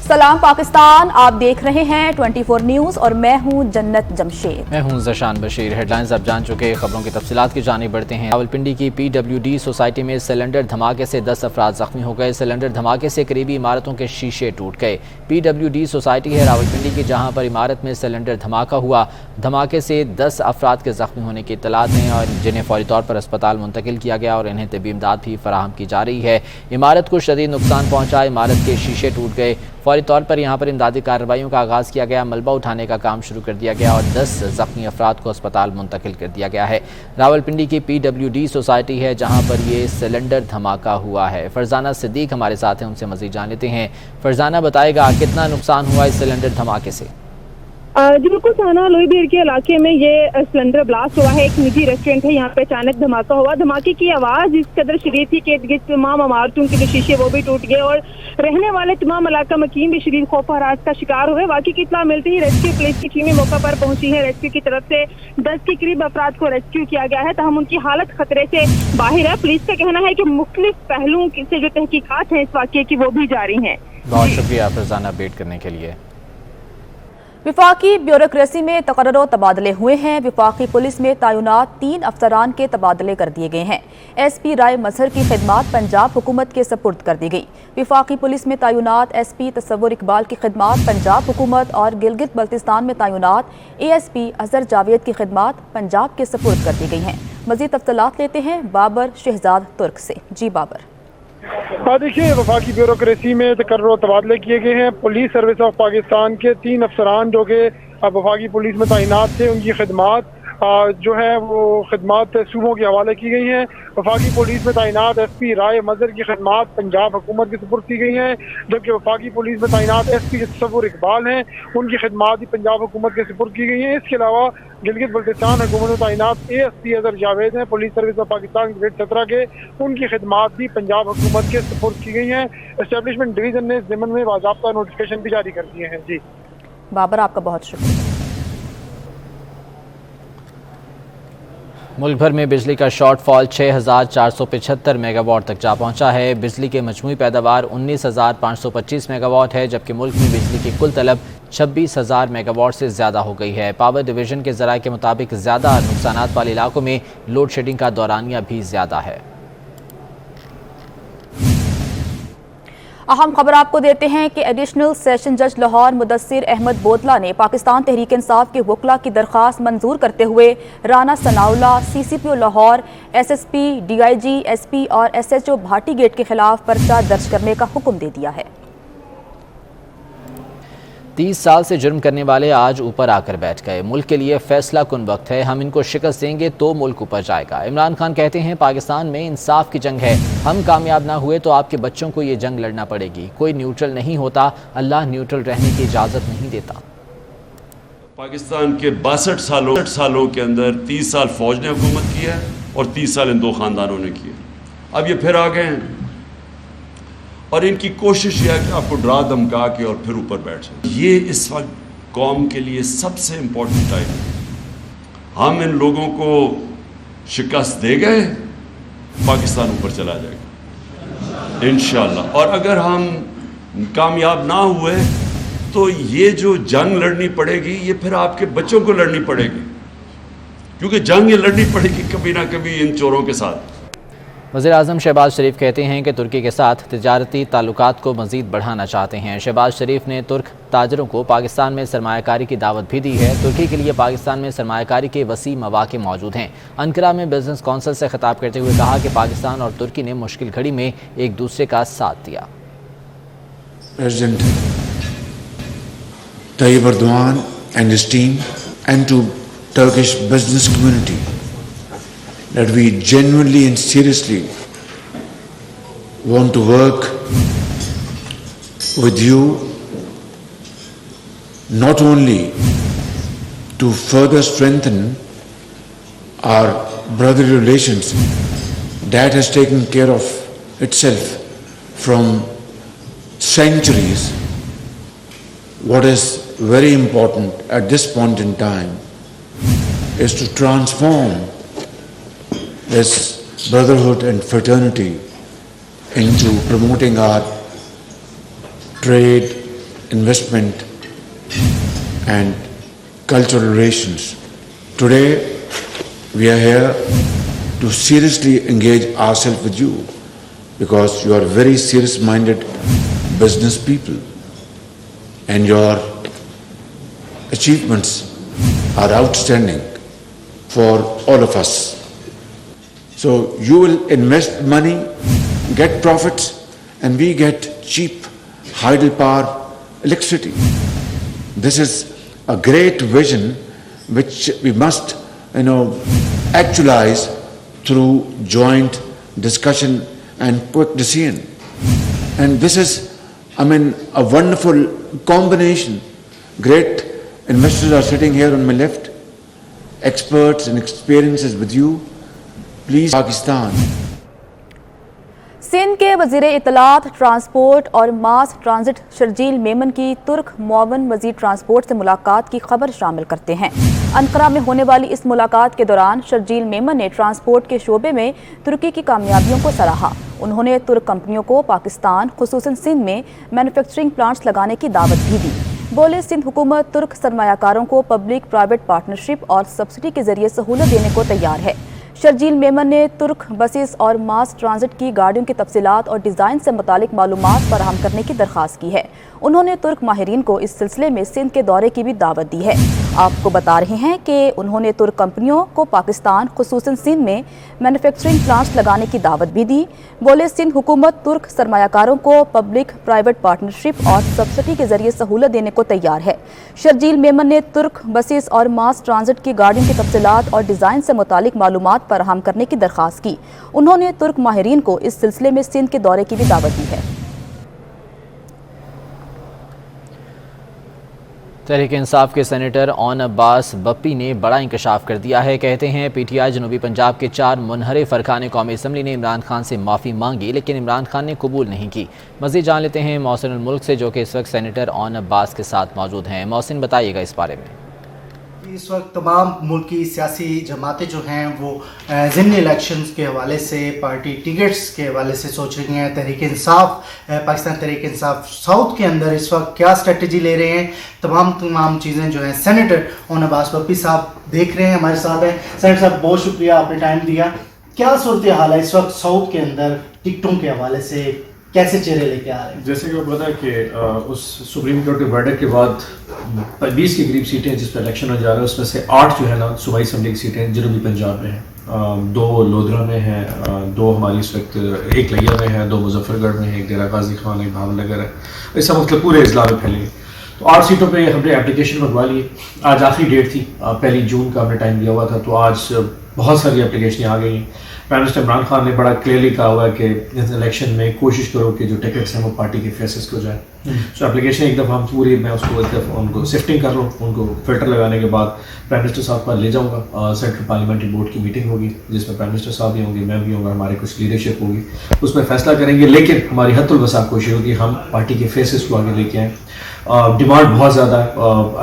सलाम पाकिस्तान, आप देख रहे हैं 24 न्यूज़ और मैं हूं जन्नत जमशेद। मैं हूं ज़शान बशीर। हेडलाइंस आप जान चुके, खबरों की तफसीलात की जानिब बढ़ते हैं। रावलपिंडी की PWD सोसाइटी में सिलेंडर धमाके से 10 अफराद जख्मी हो गए। सिलेंडर धमाके से करीबी इमारतों के शीशे टूट गए। PWD सोसाइटी है रावलपिंडी की, जहां पर इमारत में सिलेंडर धमाका हुआ। धमाके से 10 अफराद के जख्मी होने की इत्तलात हैं और जिन्हें फौरी तौर पर अस्पताल मुंतकिल किया गया और इन्हें तबी इमदाद भी फराहम की जा रही है। इमारत को शदीद नुकसान पहुंचा, इमारत के शीशे टूट गए। फौरी तौर पर यहाँ पर इमदादी कार्रवाइयों का आगाज़ किया गया, मलबा उठाने का काम शुरू कर दिया गया और 10 ज़ख्मी अफराद को अस्पताल मुंतकिल कर दिया गया है। रावलपिंडी की PWD सोसाइटी है जहाँ पर ये सिलेंडर धमाका हुआ है। फरजाना सिद्दीक हमारे साथ हैं, उनसे मज़ीद जान लेते हैं। फरजाना, बताएगा कितना नुकसान हुआ इस सिलेंडर धमाके से? जी बिल्कुल साना, लोई भीड़ के इलाके में ये सिलेंडर ब्लास्ट हुआ है। एक निजी रेस्टोरेंट है, यहाँ पे अचानक धमाका हुआ। धमाके की आवाज इस कदर शदीद थी कि तमाम इमारतों के जो शीशे वो भी टूट गए और रहने वाले तमाम इलाका मकीन भी शदीद खौफ और हरास का शिकार हुए। वाकई की इत्तला मिलते ही रेस्क्यू पुलिस की टीमें मौका पर पहुंची है। रेस्क्यू की तरफ से 10 के करीब अफराद को रेस्क्यू किया गया है, तहम उनकी हालत खतरे से बाहर है। पुलिस का कहना है कि मुख्तलिफ पहलुओं से जो तहकीकात है इस वाकये की वो भी जारी है। बहुत शुक्रिया फरजाना अपडेट करने के लिए। विफाकी ब्यूरोक्रेसी में तकर्रो तबादले हुए हैं। विफाकी पुलिस में तैनात 3 अफसरान के तबादले कर दिए गए हैं। SP राय मजहर की खिदमात पंजाब हुकूमत के सपुर्द कर दी गई। विफाकी पुलिस में तैनात SP तसव्वुर इकबाल की खिदमात पंजाब हुकूमत और गिलगित बल्तिस्तान में तैनात ASP अजहर जावेद की खिदमात पंजाब के सपुर्द कर दी गई हैं। मज़ीद तफसीलात लेते हैं बाबर शहजाद तुर्क से। जी बाबर। देखिए, वफाकी ब्यूरोक्रेसी में तकर्रो तबादले किए गए हैं। पुलिस सर्विस ऑफ पाकिस्तान के 3 अफसरान जो कि वफाकी पुलिस में तैनात थे, उनकी खिदमात जो है वो खिदमात सूबों के हवाले की गई हैं। वफाकी पुलिस में तैनात SP राय मजहर की खिदमात पंजाब हुकूमत के सुपुर्द की गई हैं, जबकि वफाकी पुलिस में तैनात SP तसव्वुर इकबाल हैं, उनकी खिदमात भी पंजाब हुकूमत के सुपुर्द की गई हैं। इसके अलावा गिलगित बल्तिस्तान हुकूमत में तैनात ASP अजहर जावेद हैं, police service of Pakistan grade 17 के, उनकी खिदमात भी पंजाब हुकूमत के सुपुर्द की गई हैं। एस्टेब्लिशमेंट डिवीजन ने इस ज़िम्मन में बाज़ाब्ता नोटिफिकेशन भी जारी कर दिए हैं। जी बाबर, आपका बहुत शुक्रिया। मुल्क भर में बिजली का शॉर्टफॉल 6475 मेगावाट तक जा पहुंचा है। बिजली के मजमूई पैदावार 19525 मेगावाट है, जबकि मुल्क में बिजली की कुल तलब 26000 मेगावाट से ज़्यादा हो गई है। पावर डिवीज़न के ज़राए के मुताबिक ज़्यादा नुकसानात वाले इलाकों में लोड शेडिंग का दौरानिया भी ज़्यादा है। अहम खबर आपको देते हैं कि एडिशनल सेशन जज लाहौर मुदस्सिर अहमद बोतला ने पाकिस्तान तहरीक इंसाफ के वकला की दरख्वास्त मंजूर करते हुए Rana Sanaullah, CCPO Lahore, SSP, DIG, SP और SHO भाटी गेट के खिलाफ पर्चा दर्ज करने का हुक्म दे दिया है। 30 साल से जुर्म करने वाले आज ऊपर आकर बैठ गए। मुल्क के लिए फैसला कुन वक्त है, हम इनको शिकस्त देंगे तो मुल्क ऊपर जाएगा। इमरान खान कहते हैं पाकिस्तान में इंसाफ की जंग है, हम कामयाब ना हुए तो आपके बच्चों को ये जंग लड़ना पड़ेगी। कोई न्यूट्रल नहीं होता, अल्लाह न्यूट्रल रहने की इजाज़त नहीं देता। पाकिस्तान के 62 सालों के अंदर 30 साल फौज ने हुकूमत की है और 30 साल इन 2 खानदानों ने की है। अब ये फिर आ गए हैं और इनकी कोशिश यह है कि आपको डरा धमका के और फिर ऊपर बैठ जाए। ये इस वक्त कौम के लिए सबसे इम्पोर्टेंट टाइम है। हम इन लोगों को शिकस्त दे गए, पाकिस्तान ऊपर चला जाएगा इंशाअल्लाह। और अगर हम कामयाब ना हुए तो ये जो जंग लड़नी पड़ेगी ये फिर आपके बच्चों को लड़नी पड़ेगी, क्योंकि जंग ये लड़नी पड़ेगी कभी ना कभी इन चोरों के साथ। वज़ीर-ए-आज़म शहबाज शरीफ कहते हैं कि तुर्की के साथ तिजारती ताल्लुकात को मज़ीद बढ़ाना चाहते हैं। शहबाज शरीफ ने तुर्क ताजरों को पाकिस्तान में सरमायाकारी की दावत भी दी है। तुर्की के लिए पाकिस्तान में सरमायाकारी के वसी मौक़े मौजूद हैं। अंकारा में बिजनेस कौंसिल से खिताब करते हुए कहा कि पाकिस्तान और तुर्की ने मुश्किल घड़ी में एक दूसरे का साथ दिया। President Tayyip Erdogan and his team, and to Turkish business community, that we genuinely and seriously want to work with you, not only to further strengthen our brotherly relations that has taken care of itself from centuries. What is very important at this point in time is to transform this brotherhood and fraternity into promoting our trade, investment and cultural relations. Today, we are here to seriously engage ourselves with you because you are very serious-minded business people and your achievements are outstanding for all of us. So you will invest money, get profits, and we get cheap hydropower electricity. This is a great vision which we must, actualize through joint discussion and quick decision. And this is, a wonderful combination. Great investors are sitting here on my left, experts and experiences with you. Please, Pakistan. Sindh के वज़ीर इत्तलात, transport और मास transit Sharjeel Memon की तुर्क मुआवन वज़ीर transport से मुलाकात की खबर शामिल करते हैं। अंकारा में होने वाली इस मुलाकात के दौरान शर्जील मेमन ने ट्रांसपोर्ट के शोबे में तुर्की की कामयाबियों को सराहा। उन्होंने तुर्क कंपनियों को पाकिस्तान खुसूसन सिंध में मैन्युफैक्चरिंग प्लांट्स लगाने की दावत भी दी। बोले, सिंध हुकूमत तुर्क सरमायाकारों को पब्लिक प्राइवेट पार्टनरशिप और सब्सिडी के जरिए सहूलत देने को तैयार है। शर्जील मेमन ने तुर्क बसेस और मास ट्रांजिट की गाड़ियों की तफसीलात और डिज़ाइन से मुतालिक मालूमात फराहम करने की दरख्वास्त की है। उन्होंने तुर्क माहिरीन को इस सिलसिले में सिंध के दौरे की भी दावत दी है। आपको बता रहे हैं कि उन्होंने तुर्क कंपनियों को पाकिस्तान खुसूसन सिंध में मैन्युफैक्चरिंग प्लांट्स लगाने की दावत भी दी। बोले, सिंध हुकूमत तुर्क सरमायाकारों को पब्लिक प्राइवेट पार्टनरशिप और सब्सिडी के जरिए सहूलत देने को तैयार है। शर्जील मेमन ने तुर्क बसेस और मास ट्रांजिट की गाड़ियों की तफसीलात और डिज़ाइन से मुतालिक मालूमात फराहम करने की दरख्वास्त की। उन्होंने तुर्क माहिरीन को इस सिलसिले में सिंध के दौरे की भी दावत दी है। तहरीक इंसाफ के सेनेटर ओन अब्बास बप्पी ने बड़ा इंकशाफ कर दिया है। कहते हैं पीटीआई जनूबी पंजाब के 4 मुनहरिफ अरकान कौमी असम्बली ने इमरान खान से माफ़ी मांगी, लेकिन इमरान खान ने कबूल नहीं की। मज़ीद जान लेते हैं मोहसिन मुल्क से, जो कि इस वक्त सेनेटर ओन अब्बास के साथ मौजूद हैं। मोहसिन, बताइएगा इस बारे में। इस वक्त तमाम मुल्की सियासी जमातें जो हैं वो ज़िमनी इलेक्शंस के हवाले से, पार्टी टिकट्स के हवाले से सोच रही हैं। तहरीक इंसाफ, पाकिस्तान तहरीक इंसाफ साउथ के अंदर इस वक्त क्या स्ट्रेटजी ले रहे हैं, तमाम चीज़ें जो हैं सेनेटर ओन अब्बास बप्पी साहब देख रहे हैं, हमारे साथ हैं। सेनेटर साहब, बहुत शुक्रिया, आपने टाइम दिया। क्या सूरत हाल है इस वक्त साउथ के अंदर टिकटों के हवाले से, कैसे चेहरे लेके आ रहे हैं? जैसे कि आपको पता है कि उस सुप्रीम कोर्ट के वर्डिक्ट के बाद 20 के करीब सीटें जिस पर इलेक्शन हो जा रहा है, उसमें से 8 जो है ना सूबाई असम्बली की सीटें जनूबी पंजाब में हैं। 2 लोधरा में हैं, 2 हमारी इस वक्त, एक लिया में है, 2 मुजफ्फरगढ़ में है, एक डेरा गाजी खान, एक भावनगर है। इसका मतलब पूरे इजला में फैली। तो 8 सीटों पे हमने एप्लीकेशन मंगवा ली। आज आखिरी डेट थी, 1 जून का हमने टाइम दिया हुआ था, तो आज बहुत सारी एप्लीकेशन आ गई। प्राइम मिनिस्टर इमरान खान ने बड़ा क्लियरली कहा हुआ है कि इस इलेक्शन में कोशिश करो कि जो टिकट्स हैं वो पार्टी के फेसेस को जाए। सो एप्लीकेशन एक दफ़ा हम पूरी, मैं उसको एक दफ़ा उनको सिफ्टिंग कर लूँ, उनको फिल्टर लगाने के बाद प्राइम मिनिस्टर साहब का ले जाऊँगा। सेंट्रल पार्लियामेंट्री बोर्ड की मीटिंग होगी जिसमें प्राइम मिनिस्टर साहब भी होंगे, मैं भी होंगे, हमारी कुछ लीडरशिप होगी, उसमें फैसला करेंगे। लेकिन हमारी हद्दुल वसा कोशिश होगी हम पार्टी के फेसेस को आगे लेके आएँ। डिमांड बहुत ज़्यादा है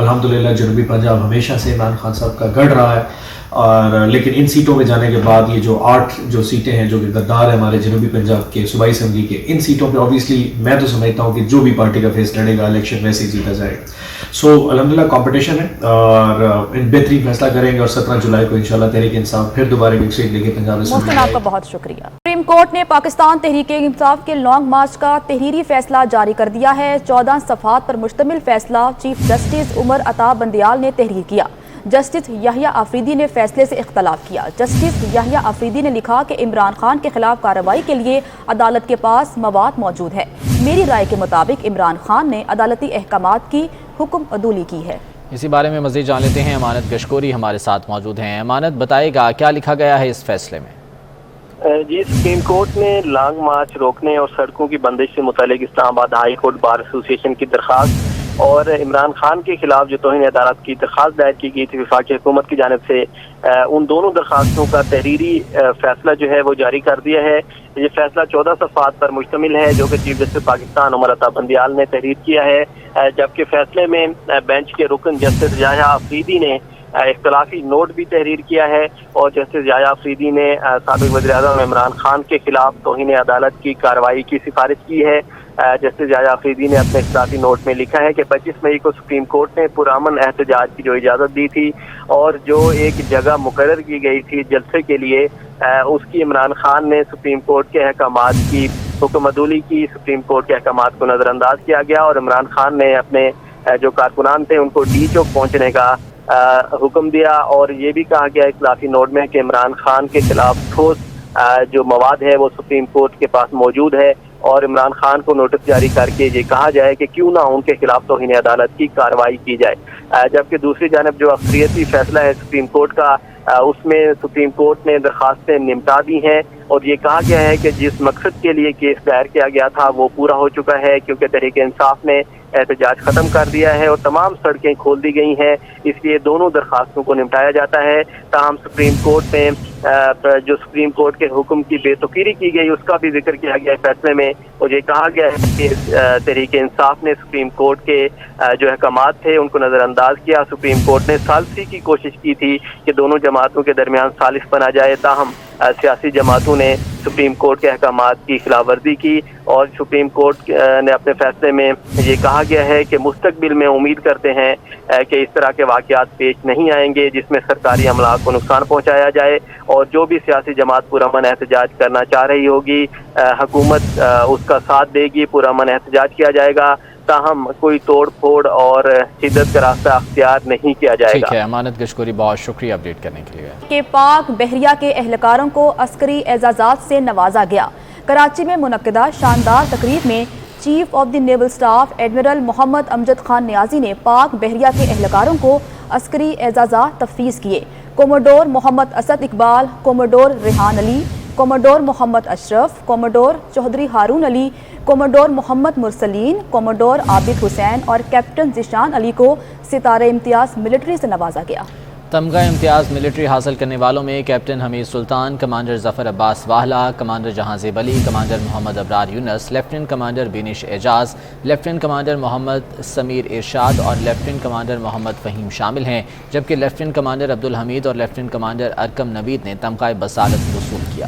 अल्हम्दुलिल्लाह। जनूबी पंजाब हमेशा से इमरान खान साहब का गढ़ रहा है, और लेकिन इन सीटों में जाने के बाद ये जो 8 जो सीटें हैं जो कि गद्दार है हमारे जनूबी पंजाब के सूबाई असम्बली के, इन सीटों पे ऑब्वियसली मैं तो समझता हूँ कि जो भी पार्टी का फेस लड़ेगा इलेक्शन वैसे ही जीता जाएगा। सो अल्हम्दुलिल्लाह कंपटीशन है और इन बेहतरीन फैसला करेंगे और 17 जुलाई को इंशाल्लाह तहरीक इंसाफ फिर दोबारा एक सीट लेके पंजाब मोहसिन, आपका बहुत शुक्रिया। सुप्रीम कोर्ट ने पाकिस्तान तहरीक इंसाफ के लॉन्ग मार्च का तहरीरी फैसला जारी कर दिया है। 14 सफ़हात पर मुश्तमिल फैसला चीफ जस्टिस उमर अता बंदियाल ने तहरीर किया। जस्टिस याहिया आफरीदी ने फैसले से इख्तलाफ किया। जस्टिस याहिया आफरीदी ने लिखा कि इमरान खान के खिलाफ कार्रवाई के लिए अदालत के पास मवाद मौजूद है। मेरी राय के मुताबिक इमरान खान ने अदालती अहकामात की हुक्म अदूली की है। इसी बारे में मज़ीद जान लेते हैं। अमानत गशकोरी हमारे साथ मौजूद हैं। अमानत, बताएगा क्या लिखा गया है इस फैसले में? जी, सुप्रीम कोर्ट ने लॉन्ग मार्च रोकने और सड़कों की बंदिश से मुतालिक Islamabad high court bar association की दरख्वास्त और इमरान खान के खिलाफ जो तौहीन अदालत की दरख्वास्त दायर की गई थी वफाकी हुकूमत की जानिब से, उन दोनों दरख्वास्तों का तहरीरी फैसला जो है वो जारी कर दिया है। ये फैसला 14 सफ़हात पर मुश्तमिल है जो कि चीफ जस्टिस पाकिस्तान उमर अता बंदियाल ने तहरीर किया है, जबकि फैसले में बेंच के रुकन जस्टिस याहिया आफरीदी ने इख्तलाफी नोट भी तहरीर किया है और जस्टिस याहिया आफरीदी ने साबिक वज़ीर-ए-आज़म इमरान खान के खिलाफ तौहीन अदालत की कार्रवाई की सिफारिश की है। جسٹس یحییٰ آفریدی نے اپنے اختلافی نوٹ میں لکھا ہے کہ 25 مئی کو سپریم کورٹ نے پرامن احتجاج کی جو اجازت دی تھی اور جو ایک جگہ مقرر کی گئی تھی جلسے کے لیے، اس کی عمران خان نے سپریم کورٹ کے احکامات کی حکم عدولی کی، سپریم کورٹ کے احکامات کو نظر انداز کیا گیا اور عمران خان نے اپنے جو کارکنان تھے ان کو ڈی چوک پہنچنے کا حکم دیا، اور یہ بھی کہا گیا اختلافی نوٹ میں کہ عمران خان کے خلاف ٹھوس جو مواد ہے وہ سپریم کورٹ کے پاس موجود ہے، اور عمران خان کو نوٹس جاری کر کے یہ کہا جائے کہ کیوں نہ ان کے خلاف توہین عدالت کی کارروائی کی جائے۔ جبکہ دوسری جانب جو اکثریتی فیصلہ ہے سپریم کورٹ کا، اس میں سپریم کورٹ نے درخواستیں نمٹا دی ہیں اور یہ کہا گیا ہے کہ جس مقصد کے لیے کیس دائر کیا گیا تھا وہ پورا ہو چکا ہے، کیونکہ تحریک انصاف نے احتجاج ختم کر دیا ہے اور تمام سڑکیں کھول دی گئی ہیں، اس لیے دونوں درخواستوں کو نمٹایا جاتا ہے۔ تاہم سپریم کورٹ میں جو سپریم کورٹ کے حکم کی بے توقیری کی گئی اس کا بھی ذکر کیا گیا فیصلے میں، اور یہ کہا گیا ہے کہ تحریک انصاف نے سپریم کورٹ کے جو احکامات تھے ان کو نظر انداز کیا۔ سپریم کورٹ نے ثالثی کی کوشش کی تھی کہ دونوں جماعتوں کے درمیان ثالث بنا جائے، تاہم سیاسی جماعتوں نے سپریم کورٹ کے احکامات کی خلاف ورزی کی، اور سپریم کورٹ نے اپنے فیصلے میں یہ کہا گیا ہے کہ مستقبل میں امید کرتے ہیں کہ اس طرح کے واقعات پیش نہیں آئیں گے جس میں سرکاری املاک کو نقصان پہنچایا جائے، اور جو بھی سیاسی جماعت پرامن احتجاج کرنا چاہ رہی ہوگی حکومت اس کا ساتھ دے گی، پرامن احتجاج کیا جائے گا، تاہم کوئی توڑ پھوڑ اور شدت کا راستہ اختیار نہیں کیا جائے گا۔ ٹھیک ہے امانت گشکوری، بہت شکریہ اپڈیٹ کرنے کے لیے۔ کہ پاک بحریہ کے اہلکاروں کو عسکری اعزازات سے نوازا گیا۔ کراچی میں منعقدہ شاندار تقریب میں chief of the naval staff admiral Muhammad Amjad Khan Niazi نے پاک بحریہ کے اہلکاروں کو عسکری اعزازات تفویض کیے۔ کوموڈور محمد اسد اقبال، کوموڈور ریحان علی، کوموڈور محمد اشرف، کوموڈور چودھری ہارون علی، کوموڈور محمد مرسلین، کوموڈور عابد حسین اور کیپٹن ذیشان علی کو ستارہ امتیاز ملٹری سے نوازا گیا۔ تمغہ امتیاز ملٹری حاصل کرنے والوں میں کیپٹن حمید سلطان، کمانڈر ظفر عباس واہلا، کمانڈر جہانزیب علی، کمانڈر محمد ابرار یونس، لیفٹننٹ کمانڈر بینش اعجاز، لیفٹننٹ کمانڈر محمد سمیر ارشاد اور لیفٹننٹ کمانڈر محمد فہیم شامل ہیں، جبکہ لیفٹننٹ کمانڈر عبدالحمید اور لیفٹننٹ کمانڈر ارکم نوید نے تمغہ بصالت وصول کیا۔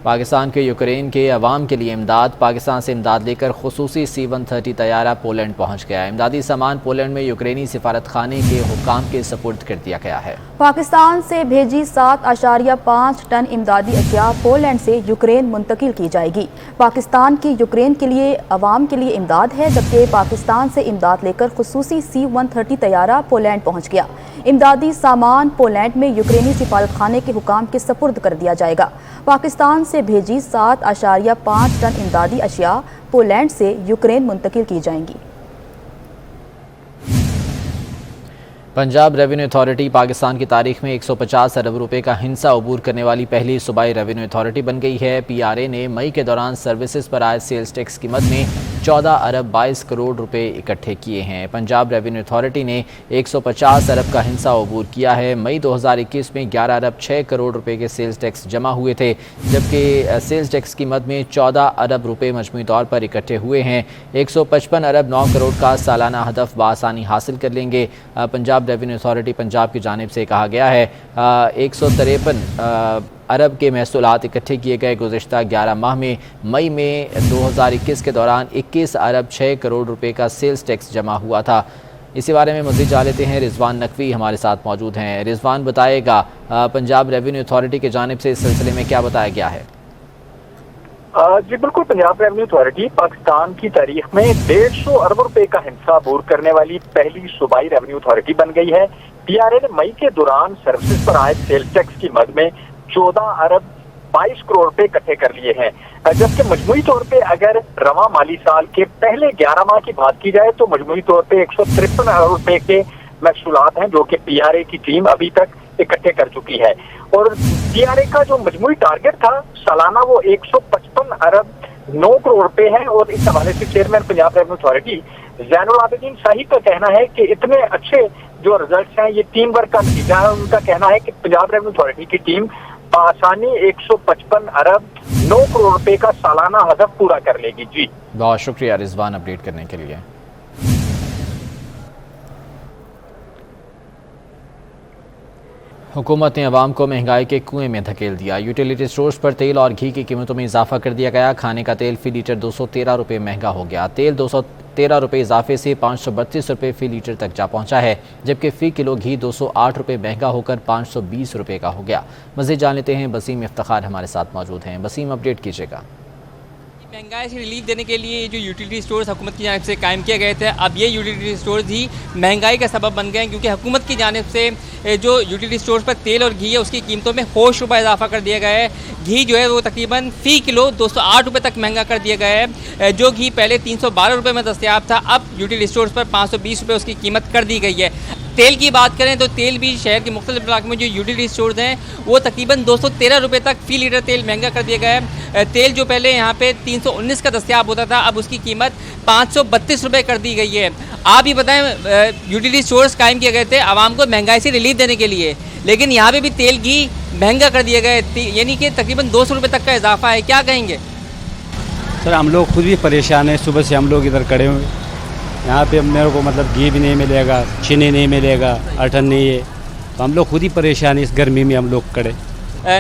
پاکستان کے یوکرین کے عوام کے لیے امداد، پاکستان سے امداد لے کر خصوصی C-130 طیارہ پولینڈ پہنچ گیا ہے۔ امدادی سامان پولینڈ میں یوکرینی سفارت خانے کے حکام کے سپرد کر دیا گیا ہے۔ پاکستان سے بھیجی 7.5 ٹن امدادی اشیاء پولینڈ سے یوکرین منتقل کی جائے گی۔ پاکستان کی یوکرین کے لیے عوام کے لیے امداد ہے، جبکہ پاکستان سے امداد لے کر خصوصی C-130 طیارہ پولینڈ پہنچ گیا۔ امدادی سامان پولینڈ میں یوکرینی سفارت خانے کے حکام کے سپرد کر دیا جائے گا۔ پاکستان سے بھیجی 7.5 ٹن امدادی اشیاء پولینڈ سے یوکرین منتقل کی جائیں گی۔ پنجاب ریونیو اتھارٹی پاکستان کی تاریخ میں 150 ارب روپے کا ہنسا عبور کرنے والی پہلی صوبائی ریونیو اتھارٹی بن گئی ہے۔ PRA نے مئی کے دوران سروسز پر عائد سیلز ٹیکس کی مد میں 14 ارب 22 کروڑ روپے اکٹھے کیے ہیں۔ پنجاب ریونیو اتھارٹی نے 150 ارب کا ہنسا عبور کیا ہے۔ مئی 2021 میں 11 ارب 6 کروڑ روپے کے سیلز ٹیکس جمع ہوئے تھے، جبکہ سیلز ٹیکس کی مد میں 14 ارب روپے مجموعی طور پر اکٹھے ہوئے ہیں۔ 155 ارب 9 کروڑ کا سالانہ ہدف بآسانی حاصل کر لیں گے۔ پنجاب ریونیو اتھارٹی پنجاب کی جانب سے کہا گیا ہے 153 ارب کے محصولات اکٹھے کیے گئے۔ گزشتہ 11 ماہ میں مئی میں 2021 کے دوران 21 ارب 6 کروڑ روپے کا سیلز ٹیکس جمع ہوا تھا۔ اسی بارے میں مزید جان لیتے ہیں، رضوان نقوی ہمارے ساتھ موجود ہیں۔ رضوان بتائے گا پنجاب ریونیو اتھارٹی کی جانب سے اس سلسلے میں کیا بتایا گیا ہے؟ جی بالکل، پنجاب ریونیو اتھارٹی پاکستان کی تاریخ میں 150 ارب روپے کا ہنسا عبور کرنے والی پہلی صوبائی ریونیو اتھارٹی بن گئی ہے۔ PRA نے مئی کے دوران سروسز پر عائد سیلز ٹیکس کی مد میں 14 ارب 22 کروڑ روپے اکٹھے کر لیے ہیں، جبکہ مجموعی طور پہ اگر رواں مالی سال کے پہلے 11 ماہ کی بات کی جائے تو مجموعی طور پہ 153 ارب روپے کے محصولات ہیں جو کہ PRA کی ٹیم ابھی تک اکٹھے کر چکی ہے، اور PRA کا جو مجموعی ٹارگٹ تھا سالانہ وہ 155 ارب 9 کروڑ روپے ہے۔ اور اس حوالے سے چیئرمین پنجاب ریونیو اتھارٹی زین العابدین شاہی کا کہنا ہے کہ اتنے اچھے جو ریزلٹس ہیں یہ ٹیم ورک کا نتیجہ ہے۔ ان کا کہنا ہے کہ پنجاب ریونیو اتھارٹی کی ٹیم بآسانی 155 ارب 9 کروڑ روپے کا سالانہ ہدف پورا کر لے گی۔ جی بہت شکریہ رضوان اپڈیٹ کرنے کے لیے۔ हुकूमत ने अवाम को महंगाई के कुएं में धकेल दिया। यूटिलिटी स्टोर्स पर तेल और घी की कीमतों में इजाफा कर दिया गया। खाने का तेल फी लीटर 213 रुपये महंगा हो गया। तेल 213 रुपये इजाफे से 532 रुपये फी लीटर तक जा पहुंचा है, जबकि फ़ी किलो घी 208 रुपये महंगा होकर 520 रुपये का हो गया। मज़ीद जान लेते हैं, वसीम इफ्तिखार हमारे साथ मौजूद हैं। वसीम, अपडेट कीजिएगा। महंगाई से रिलीफ देने के लिए जो यूटिलिटी स्टोर्स हुकूमत की जानिब से कायम किए गए थे, अब ये यूटिलिटी स्टोर्स ही महंगाई का सबब बन गए हैं, क्योंकि हुकूमत की जानिब से जो यूटिलिटी स्टोर्स पर तेल और घी है उसकी कीमतों में होश रुपये इजाफा कर दिया गया है। घी जो है वो तकरीबन फ़ी किलो 208 रुपये तक महंगा कर दिया गया है। जो घी पहले 312 रुपये में दस्तयाब था, अब यूटिलिटी स्टोर्स पर 520 रुपये उसकी कीमत कर दी गई है। तेल की बात करें तो तेल भी शहर के मुख्तलिफ इलाकों में जो यूटिलिटी स्टोर्स हैं वो तकरीबन 213 रुपये तक फ़ी लीटर तेल महंगा कर दिया गया है। तेल जो पहले यहाँ पे 319 का दस्तयाब होता था, अब उसकी कीमत 532 रुपये कर दी गई है। आप ही बताएं, यूटिलिटी स्टोर्स कायम किए गए थे आवाम को महंगाई से रिलीफ देने के लिए, लेकिन यहाँ पे भी तेल घी महंगा कर दिया गया है, यानी कि तकरीबन 200 रुपये तक का इजाफा है। क्या कहेंगे सर? हम लोग खुद भी परेशान हैं, सुबह से हम लोग इधर खड़े हुए, यहाँ पे मेरे को मतलब घी भी नहीं मिलेगा, चीनी नहीं मिलेगा, अटन नहीं है, तो हम लोग खुद ही परेशान हैं। इस गर्मी में हम लोग खड़े।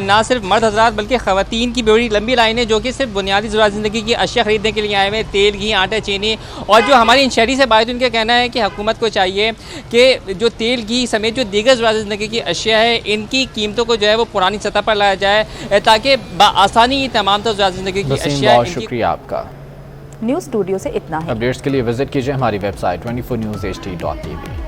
ना सिर्फ मर्द हजरात बल्कि ख़वातीन की बड़ी लंबी लाइनें जो कि सिर्फ बुनियादी ज़रूरत ज़िंदगी की अशिया ख़रीदने के लिए आए हुए हैं, तेल घी आटा चीनी। और जो हमारी इन शहरी से बात, उनका कहना है कि हुकूमत को चाहिए कि जो तेल घी समेत जो दीगर ज़रूरत ज़िंदगी की अशिया है, इनकी कीमतों को जो है वो पुरानी सतह पर लाया जाए, ताकि आसानी तमाम तो ज़रूरत ज़िंदगी की अशिया। बहुत शुक्रिया आपका। न्यूज़ स्टूडियो से इतना है। अपडेट्स के लिए विजिट कीजिए हमारी वेबसाइट 24newsht.tv।